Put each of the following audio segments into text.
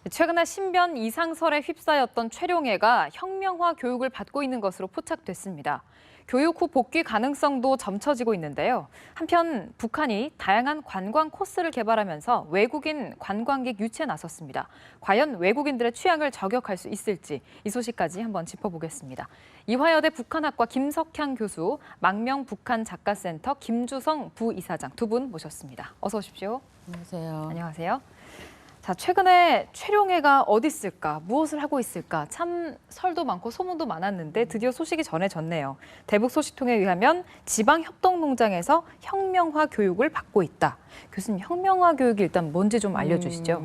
최근에 신변 이상설에 휩싸였던 최룡해가 혁명화 교육을 받고 있는 것으로 포착됐습니다. 교육 후 복귀 가능성도 점쳐지고 있는데요. 한편 북한이 다양한 관광 코스를 개발하면서 외국인 관광객 유치에 나섰습니다. 과연 외국인들의 취향을 저격할 수 있을지 이 소식까지 한번 짚어보겠습니다. 이화여대 북한학과 김석향 교수, 망명 북한 작가센터 김주성 부이사장 두 분 모셨습니다. 어서 오십시오. 안녕하세요. 안녕하세요. 자, 최근에 최룡해가 어디 있을까, 무엇을 하고 있을까 참 설도 많고 소문도 많았는데 드디어 소식이 전해졌네요. 대북 소식통에 의하면 지방협동농장에서 혁명화 교육을 받고 있다. 교수님, 혁명화 교육이 일단 뭔지 좀 알려주시죠.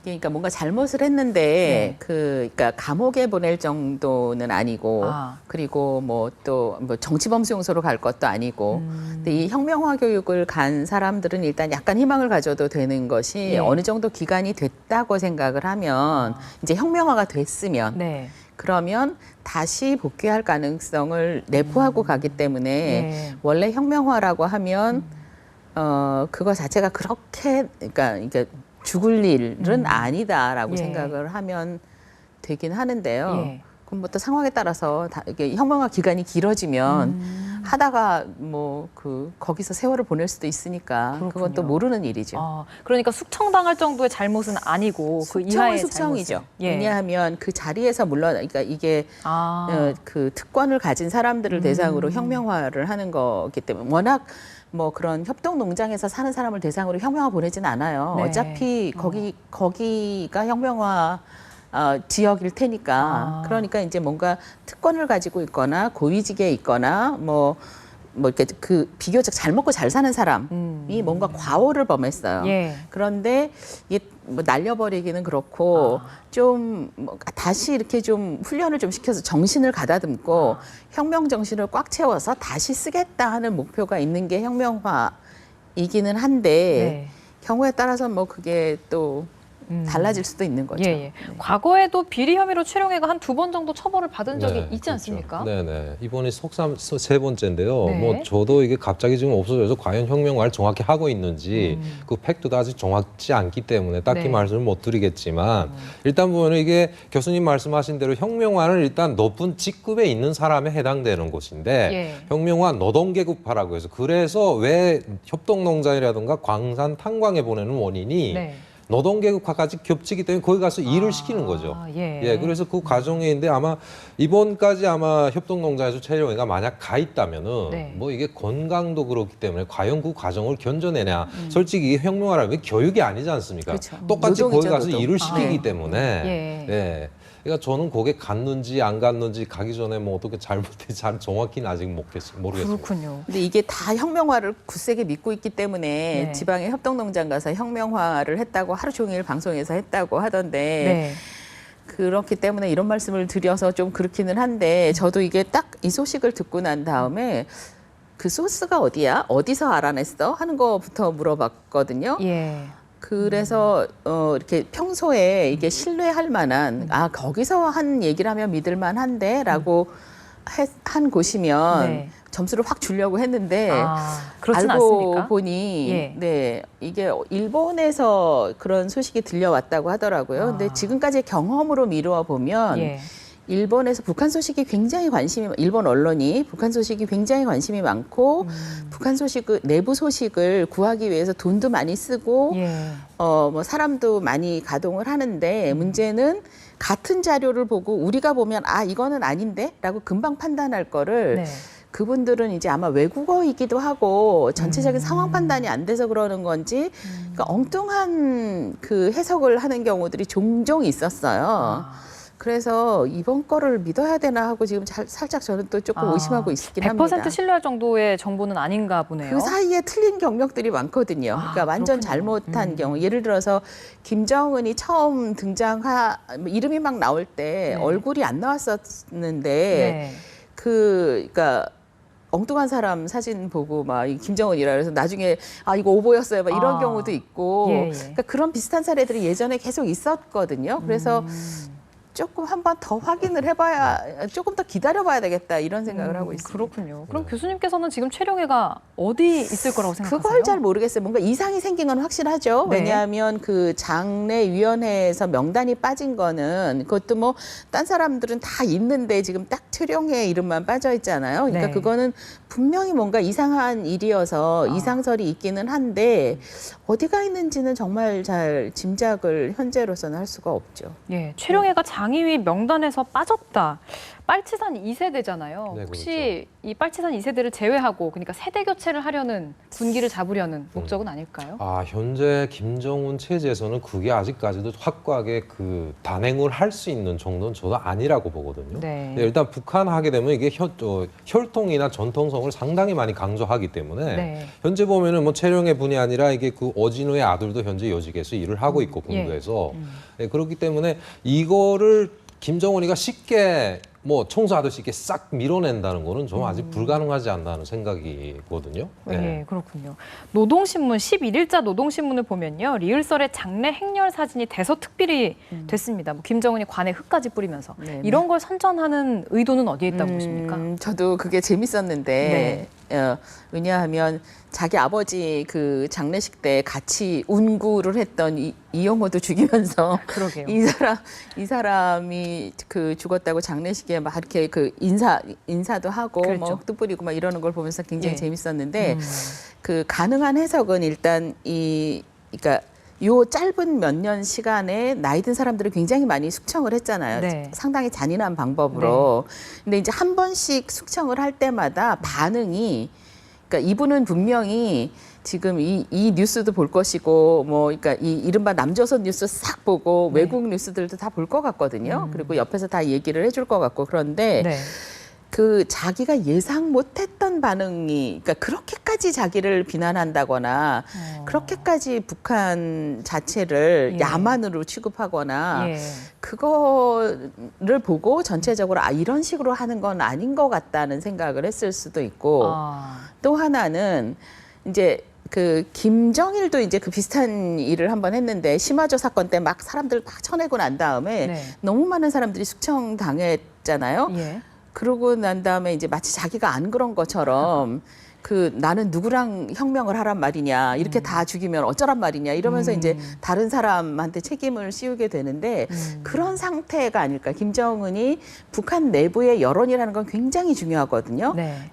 그러니까 뭔가 잘못을 했는데 그러니까 감옥에 보낼 정도는 아니고 그리고 뭐 또 뭐 정치범수용소로 갈 것도 아니고 근데 이 혁명화 교육을 간 사람들은 일단 약간 희망을 가져도 되는 것이 어느 정도 기간이 됐다고 생각을 하면 이제 혁명화가 됐으면 그러면 다시 복귀할 가능성을 내포하고 가기 때문에 원래 혁명화라고 하면 그거 자체가 그렇게 그러니까 이게 죽을 일은 아니다라고 생각을 하면 되긴 하는데요. 그럼 뭐 또 상황에 따라서 이게 혁명화 기간이 길어지면 하다가 뭐 거기서 세월을 보낼 수도 있으니까 그건 또 모르는 일이죠. 그러니까 숙청당할 정도의 잘못은 아니고 그 이하의 숙청이죠. 왜냐하면 그 자리에서 그러니까 이게 그 특권을 가진 사람들을 대상으로 혁명화를 하는 거기 때문에 워낙 뭐 그런 협동농장에서 사는 사람을 대상으로 혁명화 보내진 않아요. 어차피 거기가 혁명화 지역일 테니까. 그러니까 이제 뭔가 특권을 가지고 있거나 고위직에 있거나 뭐 이렇게 비교적 잘 먹고 잘 사는 사람이 뭔가 과오를 범했어요. 그런데 이게 뭐 날려버리기는 그렇고 좀 다시 이렇게 좀 훈련을 좀 시켜서 정신을 가다듬고 혁명 정신을 꽉 채워서 다시 쓰겠다 하는 목표가 있는 게 혁명화이기는 한데 경우에 따라서 뭐 그게 또 달라질 수도 있는 거죠. 과거에도 비리 혐의로 최룡해가 한 2번 정도 처벌을 받은 적이 있지 않습니까? 네네. 이번이 속삼 세 번째인데요. 뭐 저도 이게 갑자기 지금 없어져서 과연 혁명화를 정확히 하고 있는지 그 팩트도 아직 정확치 않기 때문에 딱히 말씀을 못 드리겠지만 일단 보면 이게 교수님 말씀하신 대로 혁명화는 일단 높은 직급에 있는 사람에 해당되는 곳인데 혁명화 노동계급화라고 해서 그래서 왜 협동농장이라든가 광산 탄광에 보내는 원인이 노동계급화까지 겹치기 때문에 거기 가서 일을 시키는 거죠. 그래서 그 과정에 있는데 아마 이번까지 아마 협동농장에서 최룡해가 만약 가 있다면은 뭐 이게 건강도 그렇기 때문에 과연 그 과정을 견뎌내냐. 솔직히 혁명화라면 교육이 아니지 않습니까? 똑같이 거기 가서 일을 시키기 때문에. 그러니까 저는 거기에 갔는지 안 갔는지 가기 전에 뭐 어떻게 잘못했는지 잘 정확히는 아직 모르겠습니다. 그렇군요. 근데 이게 다 혁명화를 굳세게 믿고 있기 때문에 지방의 협동농장 가서 혁명화를 했다고 하루 종일 방송에서 했다고 하던데 그렇기 때문에 이런 말씀을 드려서 좀 그렇기는 한데 저도 이게 딱 이 소식을 듣고 난 다음에 그 소스가 어디야? 어디서 알아냈어? 하는 거부터 물어봤거든요. 그래서 이렇게 평소에 이게 신뢰할 만한 거기서 한 얘기를 하면 믿을 만한데라고 한 곳이면 점수를 확 주려고 했는데 그렇진 알고 않습니까? 보니 이게 일본에서 그런 소식이 들려왔다고 하더라고요. 근데 지금까지의 경험으로 미루어 보면 일본에서 북한 소식이 굉장히 일본 언론이 북한 소식이 굉장히 관심이 많고 북한 내부 소식을 구하기 위해서 돈도 많이 쓰고 뭐 사람도 많이 가동을 하는데 문제는 같은 자료를 보고 우리가 보면 이거는 아닌데라고 금방 판단할 거를 그분들은 이제 아마 외국어이기도 하고 전체적인 상황 판단이 안 돼서 그러는 건지 그러니까 엉뚱한 그 해석을 하는 경우들이 종종 있었어요. 그래서 이번 거를 믿어야 되나 하고 지금 살짝 저는 또 조금 의심하고 있긴 합니다. 100% 신뢰할 정도의 정보는 아닌가 보네요. 그 사이에 틀린 경력들이 많거든요. 그러니까 완전 잘못한 경우. 예를 들어서 김정은이 처음 이름이 막 나올 때 얼굴이 안 나왔었는데 그러니까 엉뚱한 사람 사진 보고 막 김정은이라 그래서 나중에 이거 오보였어요. 막 이런 경우도 있고 그러니까 그런 비슷한 사례들이 예전에 계속 있었거든요. 그래서 조금 한 번 더 확인을 해봐야 조금 더 기다려봐야 되겠다 이런 생각을 하고 있습니다. 그렇군요. 그럼 교수님께서는 지금 최룡해가 어디 있을 거라고 생각하세요? 그걸 잘 모르겠어요. 뭔가 이상이 생긴 건 확실하죠. 네. 왜냐하면 그 장례위원회에서 명단이 빠진 거는 그것도 뭐 딴 사람들은 다 있는데 지금 딱 최룡해 이름만 빠져 있잖아요. 그러니까 네. 그거는 분명히 뭔가 이상한 일이어서 이상설이 있기는 한데 어디가 있는지는 정말 잘 짐작을 현재로서는 할 수가 없죠. 예, 최룡해가 장의위 명단에서 빠졌다. 빨치산 2세대잖아요. 네, 혹시 이 빨치산 2세대를 제외하고 그러니까 세대 교체를 하려는 분기를 잡으려는 목적은 아닐까요? 현재 김정은 체제에서는 그게 아직까지도 확고하게 그 단행을 할 수 있는 정도는 저도 아니라고 보거든요. 네. 일단 북한 하게 되면 이게 혈통이나 전통성을 상당히 많이 강조하기 때문에 네. 현재 보면은 뭐 최룡해 분이 아니라 이게 그 어진우의 아들도 현재 요직에서 일을 하고 있고 본부에서 그렇기 때문에 이거를 김정은이가 쉽게 뭐 청소하듯이 이렇게 싹 밀어낸다는 거는 좀 아직 불가능하지 않나는 생각이거든요. 예, 그렇군요. 노동신문 11일자 노동신문을 보면요. 리을설의 장례 행렬 사진이 대서특필이 됐습니다. 뭐 김정은이 관에 흙까지 뿌리면서 네네. 이런 걸 선전하는 의도는 어디에 있다고 보십니까? 저도 그게 재밌었는데 왜냐하면 자기 아버지 그 장례식 때 같이 운구를 했던 이영호도 죽이면서 그러게요. 이 사람이 그 죽었다고 장례식에 막 이렇게 그 인사도 하고 그렇죠. 뭐 흙도 뿌리고 막 이러는 걸 보면서 굉장히 예. 재밌었는데 그 가능한 해석은 일단 그러니까 요 짧은 몇 년 시간에 나이 든 사람들을 굉장히 많이 숙청을 했잖아요. 네. 상당히 잔인한 방법으로. 근데 이제 한 번씩 숙청을 할 때마다 반응이 그러니까 이분은 분명히 지금 이 뉴스도 볼 것이고 뭐 그러니까 이 이른바 남조선 뉴스 싹 보고 외국 뉴스들도 다 볼 것 같거든요. 그리고 옆에서 다 얘기를 해줄 것 같고 그런데 네. 그 자기가 예상 못했던 반응이 그러니까 그렇게까지 자기를 비난한다거나 그렇게까지 북한 자체를 예. 야만으로 취급하거나 예. 그거를 보고 전체적으로 이런 식으로 하는 건 아닌 것 같다는 생각을 했을 수도 있고 또 하나는 이제 그 김정일도 이제 그 비슷한 일을 한번 했는데 심화조 사건 때 막 사람들 막 쳐내고 난 다음에 네. 너무 많은 사람들이 숙청 당했잖아요. 예. 그러고 난 다음에 이제 마치 자기가 안 그런 것처럼 그 나는 누구랑 혁명을 하란 말이냐 이렇게 다 죽이면 어쩌란 말이냐 이러면서 이제 다른 사람한테 책임을 씌우게 되는데 그런 상태가 아닐까. 김정은이 북한 내부의 여론이라는 건 굉장히 중요하거든요. 네.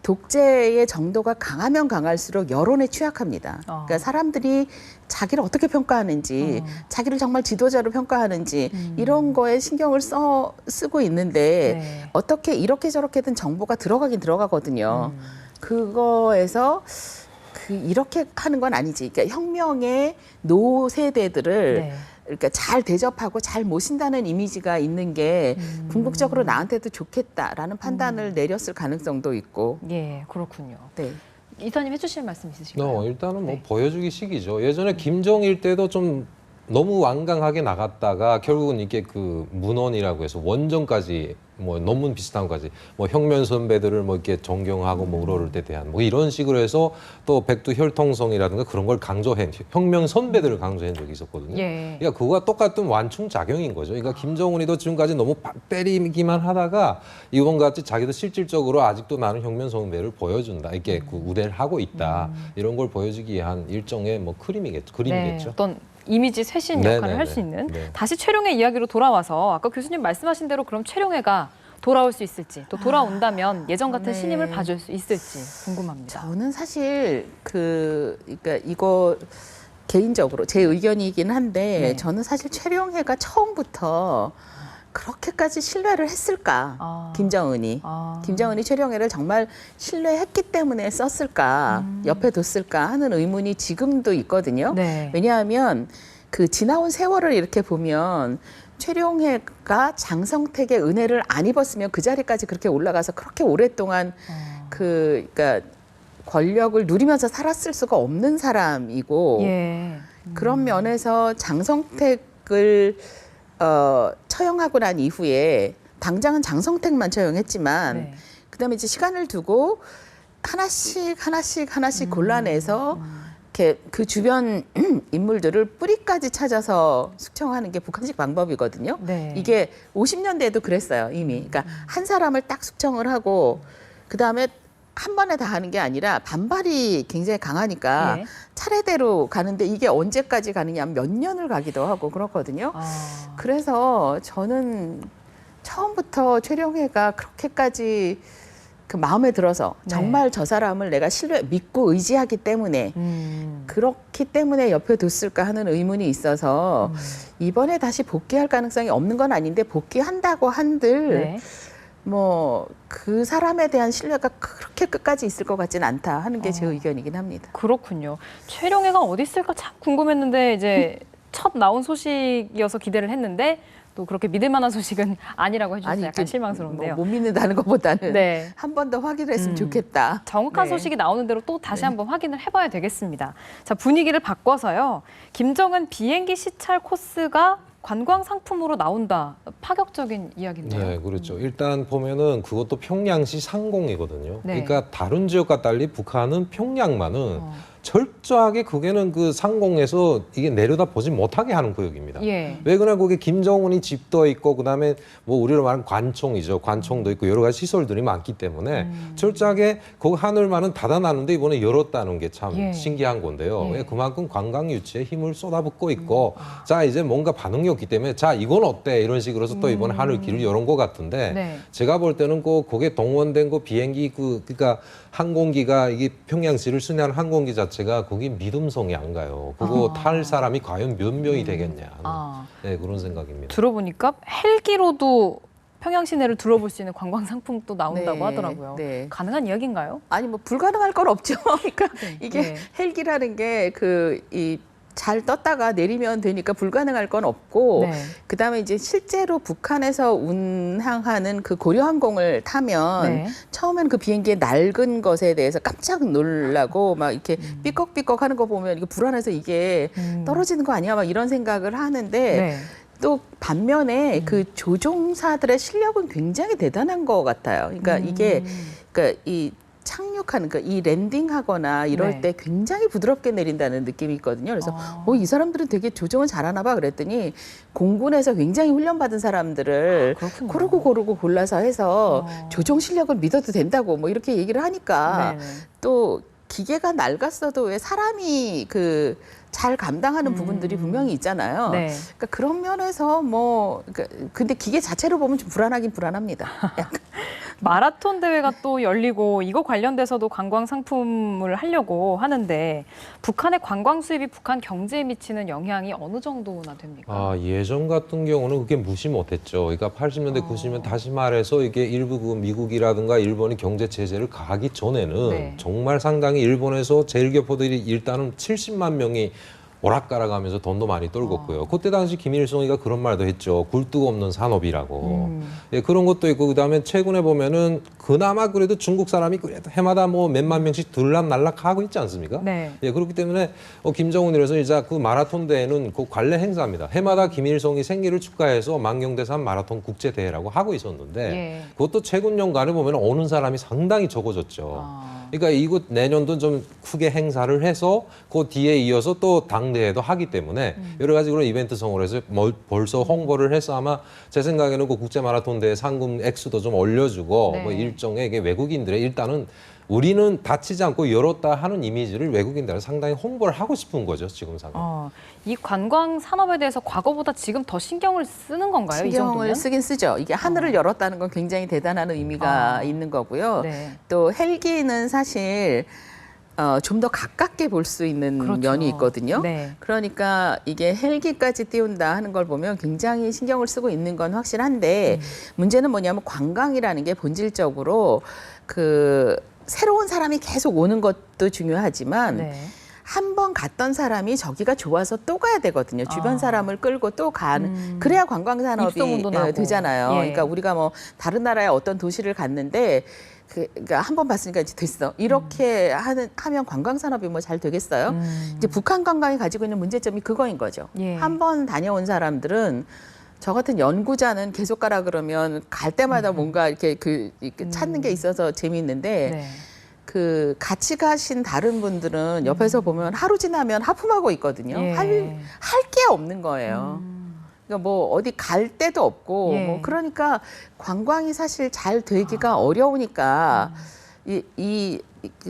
독재의 정도가 강하면 강할수록 여론에 취약합니다. 그러니까 사람들이 자기를 어떻게 평가하는지, 자기를 정말 지도자로 평가하는지 이런 거에 신경을 쓰고 있는데 네. 어떻게 이렇게 저렇게든 정보가 들어가긴 들어가거든요. 그거에서 이렇게 하는 건 아니지. 그러니까 혁명의 노세대들을 네. 그러니까 잘 대접하고 잘 모신다는 이미지가 있는 게 궁극적으로 나한테도 좋겠다라는 판단을 내렸을 가능성도 있고. 예, 그렇군요. 네. 이사님 해주실 말씀 있으신가요? 일단은 뭐 네. 보여주기 식이죠. 예전에 김정일 때도 좀 너무 완강하게 나갔다가 결국은 이게 그 문헌이라고 해서 원전까지 뭐 논문 비슷한 것까지 뭐 혁명 선배들을 뭐 이렇게 존경하고 뭐 그럴 때 대한 뭐 이런 식으로 해서 또 백두 혈통성이라든가 그런 걸 강조한 혁명 선배들을 강조한 적이 있었거든요. 예. 그러니까 그거와 똑같은 완충 작용인 거죠. 그러니까 김정은이도 지금까지 너무 때리기만 하다가 이번 같이 자기도 실질적으로 아직도 나는 혁명 선배를 보여준다. 이렇게 그 우대를 하고 있다. 이런 걸 보여주기 위한 일종의 뭐 그림이겠죠. 네, 어떤 이미지 쇄신 네, 역할을 네, 할 네. 수 있는 네. 다시 최룡해 이야기로 돌아와서 아까 교수님 말씀하신 대로 그럼 최룡해가 돌아올 수 있을지 또 돌아온다면 예전 같은 네. 신임을 봐줄 수 있을지 궁금합니다. 저는 사실 그러니까 이거 개인적으로 제 의견이긴 한데 네. 저는 사실 최룡해가 처음부터 그렇게까지 신뢰를 했을까? 김정은이. 김정은이 최룡해를 정말 신뢰했기 때문에 썼을까? 옆에 뒀을까? 하는 의문이 지금도 있거든요. 네. 왜냐하면 그 지나온 세월을 이렇게 보면 최룡해가 장성택의 은혜를 안 입었으면 그 자리까지 그렇게 올라가서 그렇게 오랫동안 그러니까 권력을 누리면서 살았을 수가 없는 사람이고 예. 그런 면에서 장성택을 처형하고 난 이후에 당장은 장성택만 처형했지만 네. 그다음에 이제 시간을 두고 하나씩 골라내서 이렇게 그 주변 인물들을 뿌리까지 찾아서 숙청하는 게 북한식 방법이거든요. 네. 이게 50년대에도 그랬어요, 이미. 그러니까 한 사람을 딱 숙청을 하고 그다음에 한 번에 다 하는 게 아니라 반발이 굉장히 강하니까 예. 차례대로 가는데 이게 언제까지 가느냐 하면 몇 년을 가기도 하고 그렇거든요. 아. 그래서 저는 처음부터 최룡해가 그렇게까지 그 마음에 들어서 네. 정말 저 사람을 내가 믿고 의지하기 때문에 그렇기 때문에 옆에 뒀을까 하는 의문이 있어서 이번에 다시 복귀할 가능성이 없는 건 아닌데 복귀한다고 한들 네. 뭐 그 사람에 대한 신뢰가 그렇게 끝까지 있을 것 같지는 않다 하는 게 제 의견이긴 합니다. 그렇군요. 최룡해가 어디 있을까 참 궁금했는데 이제 첫 나온 소식이어서 기대를 했는데 또 그렇게 믿을 만한 소식은 아니라고 해주셔서 약간 실망스러운데요. 못 믿는다는 것보다는 네. 한 번 더 확인을 했으면 좋겠다. 정확한 네. 소식이 나오는 대로 또 다시 한번 확인을 해봐야 되겠습니다. 자, 분위기를 바꿔서요. 김정은 비행기 시찰 코스가 관광 상품으로 나온다. 파격적인 이야기인데요. 네, 그렇죠. 일단 보면은 그것도 평양시 상공이거든요. 네. 그러니까 다른 지역과 달리 북한은 평양만은 철저하게 그게는 그 상공에서 이게 내려다 보지 못하게 하는 구역입니다. 예. 왜 그러냐, 거기 김정은이 집도 있고 그다음에 뭐 우리로 말하는 관총이죠. 관총도 있고 여러 가지 시설들이 많기 때문에 철저하게 그 하늘만은 닫아놨는데 이번에 열었다는 게 참 예. 신기한 건데요. 예. 왜 그만큼 관광 유치에 힘을 쏟아붓고 있고 자 이제 뭔가 반응이 없기 때문에 자 이건 어때 이런 식으로서 또 이번에 하늘 길을 열은 것 같은데 네. 제가 볼 때는 거기에 동원된 거 비행기 그러니까 항공기가 이게 평양시를 순회하는 항공기 자체가 거기 믿음성이 안 가요. 그거 탈 사람이 과연 몇 명이 되겠냐. 네, 그런 생각입니다. 들어보니까 헬기로도 평양 시내를 둘러볼 수 있는 관광 상품도 나온다고 네, 하더라고요. 네. 가능한 이야기인가요? 아니 뭐 불가능할 건 없죠. 그러니까 이게 네. 헬기라는 게 잘 떴다가 내리면 되니까 불가능할 건 없고 네. 그다음에 이제 실제로 북한에서 운항하는 그 고려항공을 타면 네. 처음엔 그 비행기의 낡은 것에 대해서 깜짝 놀라고 막 이렇게 삐걱삐걱 하는 거 보면 이거 불안해서 이게 떨어지는 거 아니야 막 이런 생각을 하는데 네. 또 반면에 그 조종사들의 실력은 굉장히 대단한 것 같아요. 그러니까 이게 그러니까 이 착륙하는 이 랜딩하거나 이럴 네. 때 굉장히 부드럽게 내린다는 느낌이 있거든요. 그래서 이 사람들은 되게 조종을 잘하나 봐 그랬더니 공군에서 굉장히 훈련받은 사람들을 그렇군요. 고르고 골라서 해서 조종 실력을 믿어도 된다고 뭐 이렇게 얘기를 하니까 네네. 또 기계가 낡았어도 왜 사람이 잘 감당하는 부분들이 분명히 있잖아요. 네. 그러니까 그런 면에서 근데 기계 자체로 보면 좀 불안하긴 불안합니다. 약간. 마라톤 대회가 또 열리고 이거 관련돼서도 관광 상품을 하려고 하는데 북한의 관광 수입이 북한 경제에 미치는 영향이 어느 정도나 됩니까? 아, 예전 같은 경우는 그게 무시 못했죠. 그러니까 80년대, 90년대 다시 말해서 이게 일부 그 미국이라든가 일본이 경제 제재를 가하기 전에는 네. 정말 상당히 일본에서 제일교포들이 일단은 70만 명이 오락가락하면서 돈도 많이 떨궜고요. 그때 당시 김일성이가 그런 말도 했죠. 굴뚝 없는 산업이라고. 예, 그런 것도 있고 그다음에 최근에 보면은 그나마 그래도 중국 사람이 그래도 해마다 뭐 몇만 명씩 들락날락 하고 있지 않습니까? 네. 예, 그렇기 때문에 김정은이라서 이제 그 마라톤 대회는 그 관례 행사입니다. 해마다 김일성이 생일을 축하해서 만경대산 마라톤 국제 대회라고 하고 있었는데 예. 그것도 최근 연간에 보면 오는 사람이 상당히 적어졌죠. 그러니까 이곳 내년도 좀 크게 행사를 해서 그 뒤에 이어서 또 당대회도 하기 때문에 여러 가지 그런 이벤트성으로 해서 벌써 홍보를 해서 아마 제 생각에는 그 국제 마라톤 대회 상금 액수도 좀 올려주고 네. 뭐 일종의 이게 외국인들의 일단은 우리는 다치지 않고 열었다 하는 이미지를 외국인들은 상당히 홍보를 하고 싶은 거죠, 지금 상황. 이 관광 산업에 대해서 과거보다 지금 더 신경을 쓰는 건가요? 이 신경을 정도면? 쓰긴 쓰죠. 이게 하늘을 열었다는 건 굉장히 대단한 의미가 있는 거고요. 네. 또 헬기는 사실 좀 더 가깝게 볼 수 있는 그렇죠. 면이 있거든요. 네. 그러니까 이게 헬기까지 띄운다 하는 걸 보면 굉장히 신경을 쓰고 있는 건 확실한데 문제는 뭐냐면 관광이라는 게 본질적으로 새로운 사람이 계속 오는 것도 중요하지만 네. 한 번 갔던 사람이 저기가 좋아서 또 가야 되거든요. 주변 사람을 끌고 또 가는 그래야 관광 산업이 입소문도 나고. 되잖아요. 예. 그러니까 우리가 뭐 다른 나라의 어떤 도시를 갔는데 그러니까 한 번 봤으니까 이제 됐어. 이렇게 하면 관광 산업이 뭐 잘 되겠어요? 이제 북한 관광이 가지고 있는 문제점이 그거인 거죠. 예. 한 번 다녀온 사람들은 저 같은 연구자는 계속 가라 그러면 갈 때마다 뭔가 이렇게 찾는 게 있어서 재미있는데 네. 그 같이 가신 다른 분들은 옆에서 보면 하루 지나면 하품하고 있거든요. 예. 할 게 없는 거예요. 그러니까 뭐 어디 갈 데도 없고 예. 뭐 그러니까 관광이 사실 잘 되기가 어려우니까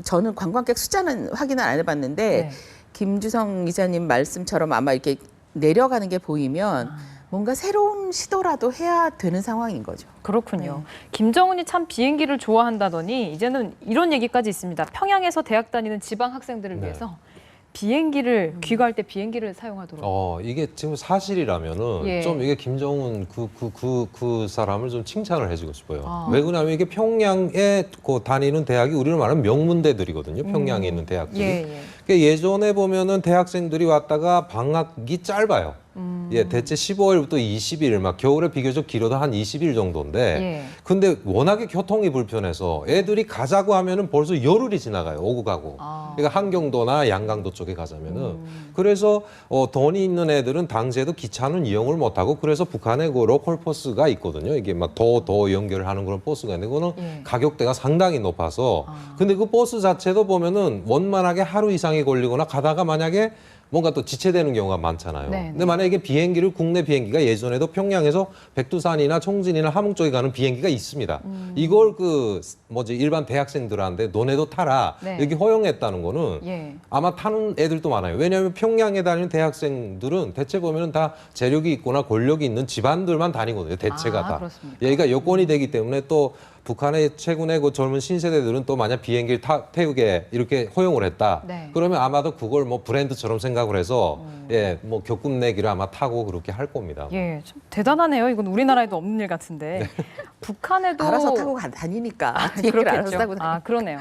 저는 관광객 숫자는 확인을 안 해봤는데 네. 김주성 기자님 말씀처럼 아마 이렇게 내려가는 게 보이면 뭔가 새로운 시도라도 해야 되는 상황인 거죠. 그렇군요. 김정은이 참 비행기를 좋아한다더니 이제는 이런 얘기까지 있습니다. 평양에서 대학 다니는 지방 학생들을 네. 위해서 비행기를 귀가할 때 비행기를 사용하도록. 이게 지금 사실이라면은 예. 좀 이게 김정은 그 사람을 좀 칭찬을 해주고 싶어요. 아. 왜 그러냐면 이게 평양에 다니는 대학이 우리를 말하면 명문대들이거든요. 평양에 있는 대학들이. 예. 그러니까 예전에 보면은 대학생들이 왔다가 방학이 짧아요. 예, 대체 15일부터 20일, 막 겨울에 비교적 길어도 한 20일 정도인데, 예. 근데 워낙에 교통이 불편해서 애들이 가자고 하면은 벌써 열흘이 지나가요. 오고 가고. 아. 그러니까 한경도나 양강도 쪽에 가자면은. 그래서 돈이 있는 애들은 당시에도 기차는 이용을 못하고, 그래서 북한에 그 로컬 버스가 있거든요. 이게 막 더 연결하는 그런 버스가 있는데, 그거는 예. 가격대가 상당히 높아서. 근데 그 버스 자체도 보면은 원만하게 하루 이상이 걸리거나 가다가 만약에 뭔가 또 지체되는 경우가 많잖아요. 네, 근데 만약에 비행기를 국내 비행기가 예전에도 평양에서 백두산이나 청진이나 함흥 쪽에 가는 비행기가 있습니다. 이걸 일반 대학생들한테 너네도 타라 네. 여기 허용했다는 거는 예. 아마 타는 애들도 많아요. 왜냐하면 평양에 다니는 대학생들은 대체 보면은 다 재력이 있거나 권력이 있는 집안들만 다니거든요. 대체가 다. 그렇습니까? 얘가 여건이 되기 때문에 또 북한의 최근에 그 젊은 신세대들은 또 만약 비행기를 태우게 이렇게 허용을 했다. 네. 그러면 아마도 그걸 뭐 브랜드처럼 생각을 해서 뭐 겪음 내기를 아마 타고 그렇게 할 겁니다. 예, 좀 대단하네요. 이건 우리나라에도 없는 일 같은데. 북한에도 알아서 타고 다니니까 비행기를 알아서 타고 다니니까. 그러네요.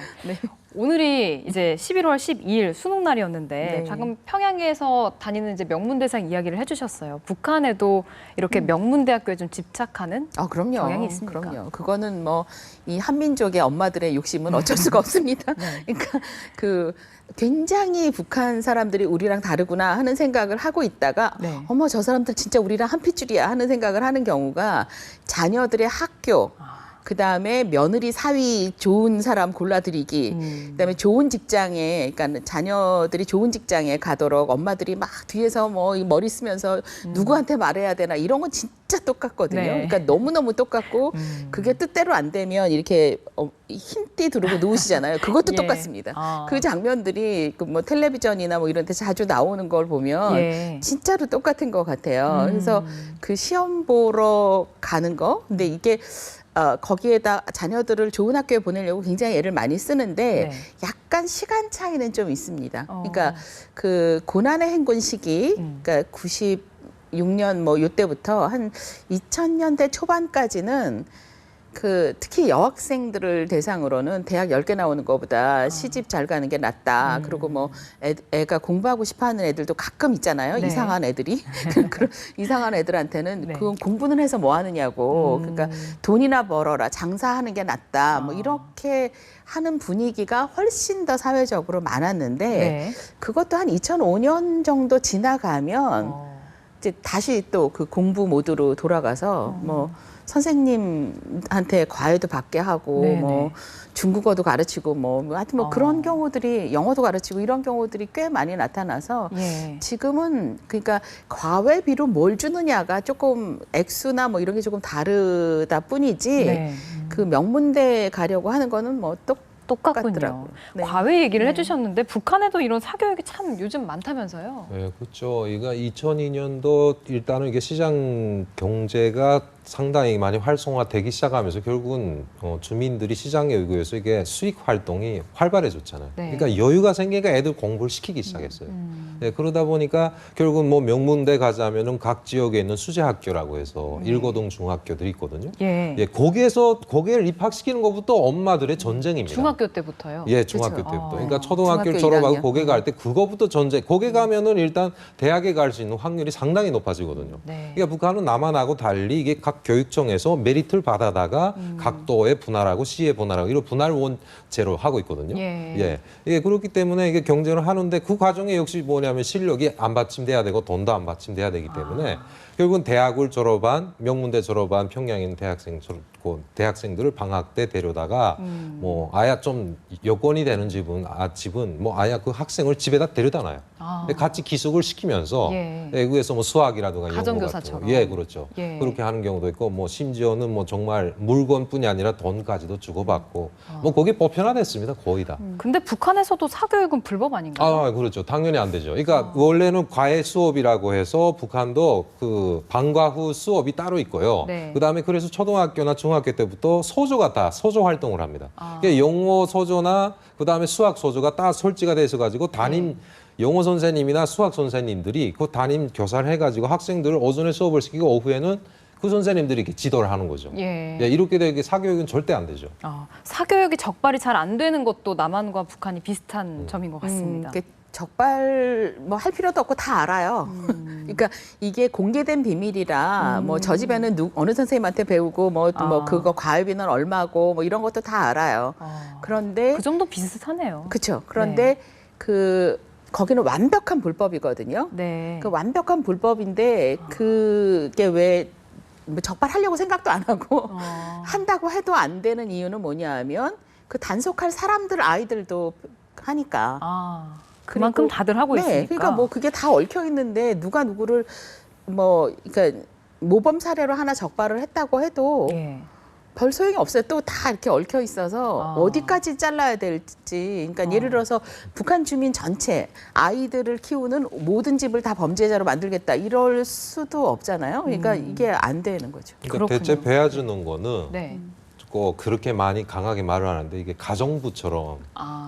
오늘이 이제 11월 12일 수능 날이었는데 네. 방금 평양에서 다니는 이제 명문대상 이야기를 해주셨어요. 북한에도 이렇게 명문대학교에 좀 집착하는 그럼요. 경향이 있습니까? 그럼요. 그거는 뭐 이 한민족의 엄마들의 욕심은 어쩔 수가 없습니다. 그러니까 그 굉장히 북한 사람들이 우리랑 다르구나 하는 생각을 하고 있다가 네. 어머 저 사람들 진짜 우리랑 한 핏줄이야 하는 생각을 하는 경우가 자녀들의 학교 그다음에 며느리 사위 좋은 사람 골라들이기 그다음에 좋은 직장에 그러니까 자녀들이 좋은 직장에 가도록 엄마들이 막 뒤에서 뭐 이 머리 쓰면서 누구한테 말해야 되나 이런 건 진짜 똑같거든요. 네. 그러니까 너무너무 똑같고 그게 뜻대로 안 되면 이렇게 흰띠 두르고 누우시잖아요. 그것도 예. 똑같습니다. 그 장면들이 그 뭐 텔레비전이나 뭐 이런 데 자주 나오는 걸 보면 예. 진짜로 똑같은 것 같아요. 그래서 그 시험 보러 가는 거 근데 이게 거기에다 자녀들을 좋은 학교에 보내려고 굉장히 애를 많이 쓰는데 네. 약간 시간 차이는 좀 있습니다. 그러니까 그 고난의 행군 시기, 그러니까 96년 뭐 요때부터 한 2000년대 초반까지는 그 특히 여학생들을 대상으로는 대학 10개 나오는 것보다 시집 잘 가는 게 낫다. 그리고 뭐 애가 공부하고 싶어 하는 애들도 가끔 있잖아요. 네. 이상한 애들이. 그런 이상한 애들한테는 네. 그건 공부는 해서 뭐 하느냐고. 그러니까 돈이나 벌어라. 장사하는 게 낫다. 뭐 이렇게 하는 분위기가 훨씬 더 사회적으로 많았는데 네. 그것도 한 2005년 정도 지나가면 이제 다시 또 그 공부 모드로 돌아가서 뭐 선생님한테 과외도 받게 하고 네네. 뭐 중국어도 가르치고 뭐 하여튼 뭐 그런 경우들이 영어도 가르치고 이런 경우들이 꽤 많이 나타나서 예. 지금은 그러니까 과외비로 뭘 주느냐가 조금 액수나 뭐 이런 게 조금 다르다 뿐이지 네. 그 명문대 가려고 하는 거는 뭐 똑같군요. 똑같더라고요. 네. 과외 얘기를 네. 해주셨는데 북한에도 이런 사교육이 참 요즘 많다면서요? 네, 그렇죠. 이거 2002년도 일단은 이게 시장 경제가 상당히 많이 활성화되기 시작하면서 결국은 주민들이 시장에 의거해서 이게 수익 활동이 활발해졌잖아요. 네. 그러니까 여유가 생기니까 애들 공부를 시키기 시작했어요. 네, 그러다 보니까 결국은 뭐 명문대 가자면은 각 지역에 있는 수제 학교라고 해서 일고등 중학교들이 있거든요. 예. 예, 거기를 입학시키는 것부터 엄마들의 전쟁입니다. 중학교 때부터요? 예, 중학교 그렇죠. 때부터. 아. 그러니까 초등학교를 중학교 졸업하고 1학년. 거기 갈 때 그거부터 전쟁. 거기 가면은 일단 대학에 갈 수 있는 확률이 상당히 높아지거든요. 네. 그러니까 북한은 남한하고 달리 이게 각 각 교육청에서 메리트를 받아다가 각도에 분할하고 시에 분할하고 이런 분할 원제로 하고 있거든요. 예. 예, 그렇기 때문에 이게 경쟁을 하는데 그 과정에 역시 뭐냐면 실력이 안 받침돼야 되고 돈도 안 받침돼야 되기 때문에 결국은 대학을 졸업한 명문대 졸업한 평양에 있는 대학생들을 방학 때 데려다가 뭐 아야 좀 여건이 되는 집은 뭐 아야 그 학생을 집에다 데려다 놔요. 같이 기숙을 시키면서 외국에서 뭐 수학이라든가 이런 거 가정교사처럼. 예, 그렇죠. 그렇게 하는 경우도 있고 뭐 심지어는 뭐 정말 물건뿐이 아니라 돈까지도 주고받고 뭐 그게 보편화됐습니다. 거의 다. 근데 북한에서도 사교육은 불법 아닌가요? 아, 그렇죠. 당연히 안 되죠. 그러니까 원래는 과외 수업이라고 해서 북한도 그 방과 후 수업이 따로 있고요. 네. 그다음에 그래서 초등학교나 중학교 때부터 소조가 다 소조 활동을 합니다. 그러니까 영어 소조나 그다음에 수학 소조가 다 설치가 돼서 가지고 담임 영어 선생님이나 수학 선생님들이 그 담임 교사를 해가지고 학생들을 오전에 수업을 시키고 오후에는 그 선생님들이 이렇게 지도를 하는 거죠. 예, 이렇게 되게 사교육은 절대 안 되죠. 사교육이 적발이 잘 안 되는 것도 남한과 북한이 비슷한 점인 것 같습니다. 적발 뭐 할 필요도 없고 다 알아요. 그러니까 이게 공개된 비밀이라 뭐 저 집에는 어느 선생님한테 배우고 뭐 그거 과외비는 얼마고 뭐 이런 것도 다 알아요. 그런데 그 정도 비슷하네요. 그렇죠. 그런데 거기는 완벽한 불법이거든요. 네. 그 완벽한 불법인데 그게 왜 적발하려고 생각도 안 하고 한다고 해도 안 되는 이유는 뭐냐하면 그 단속할 사람들 아이들도 하니까. 그만큼 다들 하고 있으니까. 그러니까 뭐 그게 다 얽혀 있는데 누가 누구를 그러니까 모범 사례로 하나 적발을 했다고 해도 별 소용이 없어요. 또 다 이렇게 얽혀 있어서 어디까지 잘라야 될지. 그러니까 예를 들어서 북한 주민 전체 아이들을 키우는 모든 집을 다 범죄자로 만들겠다. 이럴 수도 없잖아요. 그러니까 이게 안 되는 거죠. 그러니까 대체 배워주는 거는 꼭 그렇게 많이 강하게 말을 하는데 이게 가정부처럼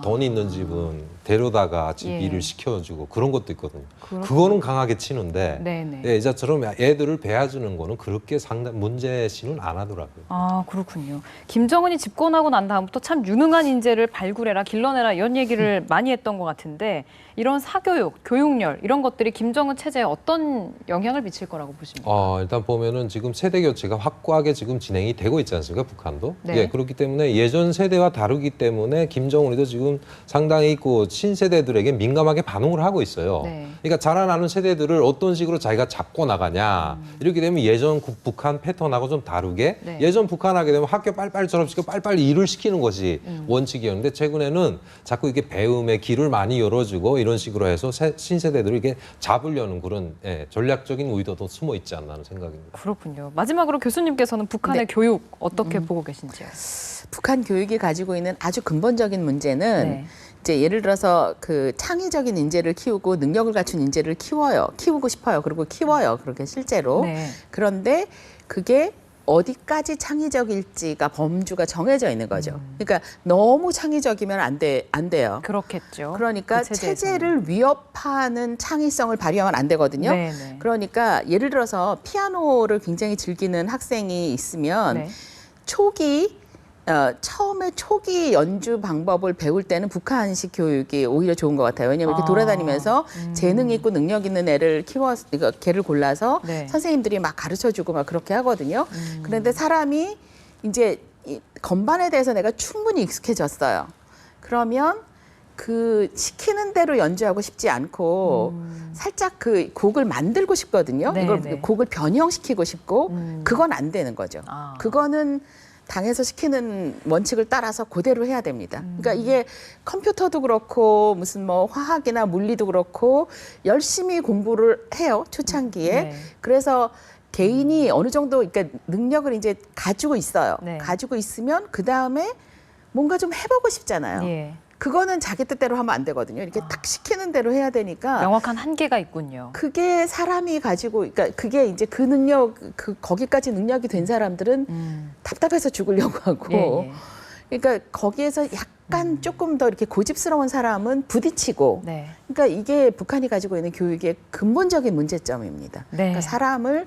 돈 있는 집은 데려다가 집 일을 시켜주고 그런 것도 있거든요. 그거는 강하게 치는데 예, 이자처럼 애들을 배워주는 거는 그렇게 상당 문제시는 안 하더라고요. 그렇군요. 김정은이 집권하고 난 다음부터 참 유능한 인재를 발굴해라, 길러내라 이런 얘기를 많이 했던 것 같은데 이런 사교육, 교육열 이런 것들이 김정은 체제에 어떤 영향을 미칠 거라고 보십니까? 일단 보면은 지금 세대 교체가 확고하게 지금 진행이 되고 있지 않습니까, 북한도? 예, 그렇기 때문에 예전 세대와 다르기 때문에 김정은이도 지금 상당히 있고 신세대들에게 민감하게 반응을 하고 있어요. 그러니까 자라나는 세대들을 어떤 식으로 자기가 잡고 나가냐. 이렇게 되면 예전 북한 패턴하고 좀 다르게 예전 북한 하게 되면 학교 빨리빨리 졸업시키고 빨리빨리 일을 시키는 것이 원칙이었는데 최근에는 자꾸 이렇게 배움의 길을 많이 열어주고 이런 식으로 해서 신세대들을 이렇게 잡으려는 그런 전략적인 의도도 숨어 있지 않나 하는 생각입니다. 그렇군요. 마지막으로 교수님께서는 북한의 교육 어떻게 보고 계신지요? 북한 교육이 가지고 있는 아주 근본적인 문제는 이제 예를 들어서 그 창의적인 인재를 키우고 능력을 갖춘 인재를 키우고 싶어요. 그리고 키워요. 그렇게 실제로. 그런데 그게 어디까지 창의적일지가 범주가 정해져 있는 거죠. 그러니까 너무 창의적이면 안 돼요. 그렇겠죠. 그러니까 그 체제를 위협하는 창의성을 발휘하면 안 되거든요. 그러니까 예를 들어서 피아노를 굉장히 즐기는 학생이 있으면 처음에 초기 연주 방법을 배울 때는 북한식 교육이 오히려 좋은 것 같아요. 왜냐하면 이렇게 돌아다니면서 재능 있고 능력 있는 애를 그러니까 걔를 골라서 선생님들이 막 가르쳐주고 막 그렇게 하거든요. 그런데 사람이 이제 건반에 대해서 내가 충분히 익숙해졌어요. 그러면 그 시키는 대로 연주하고 싶지 않고 살짝 그 곡을 만들고 싶거든요. 이걸 곡을 변형시키고 싶고 그건 안 되는 거죠. 그거는 당에서 시키는 원칙을 따라서 그대로 해야 됩니다. 그러니까 이게 컴퓨터도 그렇고 무슨 뭐 화학이나 물리도 그렇고 열심히 공부를 해요. 초창기에. 그래서 개인이 어느 정도 그러니까 능력을 이제 가지고 있어요. 가지고 있으면 그다음에 뭔가 좀 해보고 싶잖아요. 그거는 자기 뜻대로 하면 안 되거든요. 이렇게 딱 시키는 대로 해야 되니까 명확한 한계가 있군요. 그게 사람이 가지고, 그러니까 그게 이제 그 능력, 거기까지 능력이 된 사람들은 답답해서 죽으려고 하고, 그러니까 거기에서 약간 조금 더 이렇게 고집스러운 사람은 부딪히고, 그러니까 이게 북한이 가지고 있는 교육의 근본적인 문제점입니다. 그러니까 사람을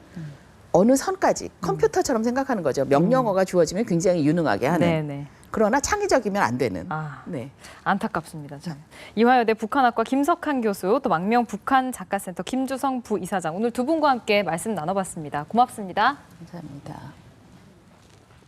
어느 선까지 컴퓨터처럼 생각하는 거죠. 명령어가 주어지면 굉장히 유능하게 하는. 그러나 창의적이면 안 되는. 네. 안타깝습니다. 참. 이화여대 북한학과 김석한 교수, 또 망명 북한 작가센터 김주성 부이사장, 오늘 두 분과 함께 말씀 나눠봤습니다. 고맙습니다. 감사합니다.